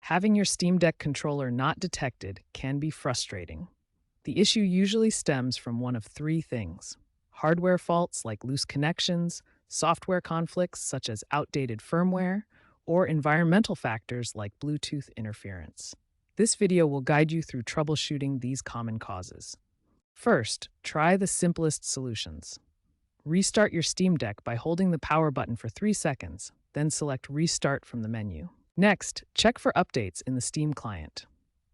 Having your Steam Deck controller not detected can be frustrating. The issue usually stems from one of three things: hardware faults like loose connections, software conflicts such as outdated firmware, or environmental factors like Bluetooth interference. This video will guide you through troubleshooting these common causes. First, try the simplest solutions. Restart your Steam Deck by holding the power button for 3 seconds, then select Restart from the menu. Next, check for updates in the Steam client.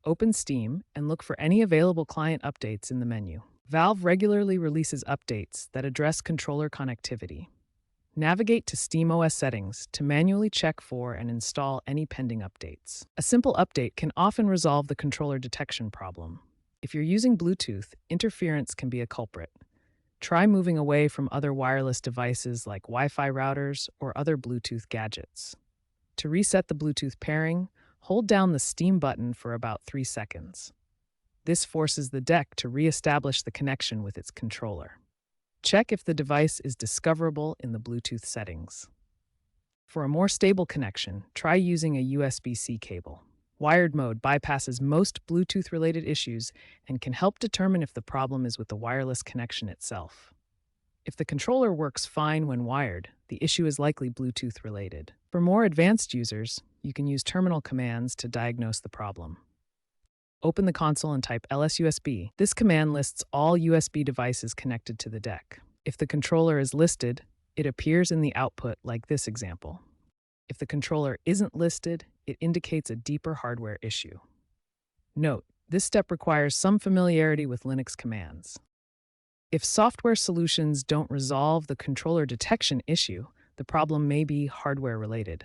Open Steam and look for any available client updates in the menu. Valve regularly releases updates that address controller connectivity. Navigate to SteamOS settings to manually check for and install any pending updates. A simple update can often resolve the controller detection problem. If you're using Bluetooth, interference can be a culprit. Try moving away from other wireless devices like Wi-Fi routers or other Bluetooth gadgets. To reset the Bluetooth pairing, hold down the Steam button for about 3 seconds. This forces the deck to re-establish the connection with its controller. Check if the device is discoverable in the Bluetooth settings. For a more stable connection, try using a USB-C cable. Wired mode bypasses most Bluetooth-related issues and can help determine if the problem is with the wireless connection itself. If the controller works fine when wired, the issue is likely Bluetooth-related. For more advanced users, you can use terminal commands to diagnose the problem. Open the console and type LSUSB. This command lists all USB devices connected to the deck. If the controller is listed, it appears in the output like this example. If the controller isn't listed, it indicates a deeper hardware issue. Note, this step requires some familiarity with Linux commands. If software solutions don't resolve the controller detection issue, the problem may be hardware-related.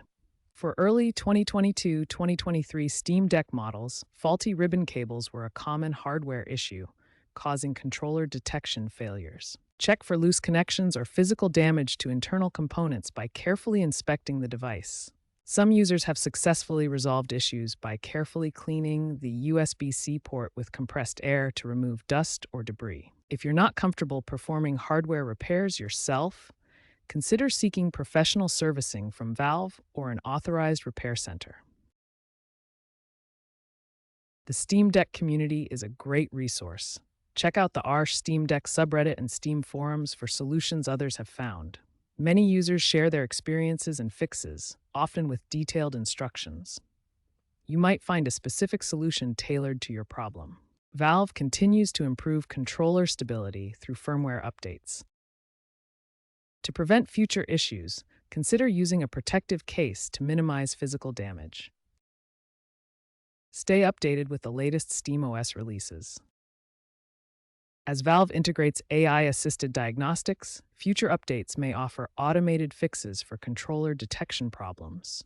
For early 2022-2023 Steam Deck models, faulty ribbon cables were a common hardware issue, causing controller detection failures. Check for loose connections or physical damage to internal components by carefully inspecting the device. Some users have successfully resolved issues by carefully cleaning the USB-C port with compressed air to remove dust or debris. If you're not comfortable performing hardware repairs yourself, consider seeking professional servicing from Valve or an authorized repair center. The Steam Deck community is a great resource. Check out the Steam Deck subreddit and Steam forums for solutions others have found. Many users share their experiences and fixes, often with detailed instructions. You might find a specific solution tailored to your problem. Valve continues to improve controller stability through firmware updates. To prevent future issues, consider using a protective case to minimize physical damage. Stay updated with the latest SteamOS releases. As Valve integrates AI-assisted diagnostics, future updates may offer automated fixes for controller detection problems.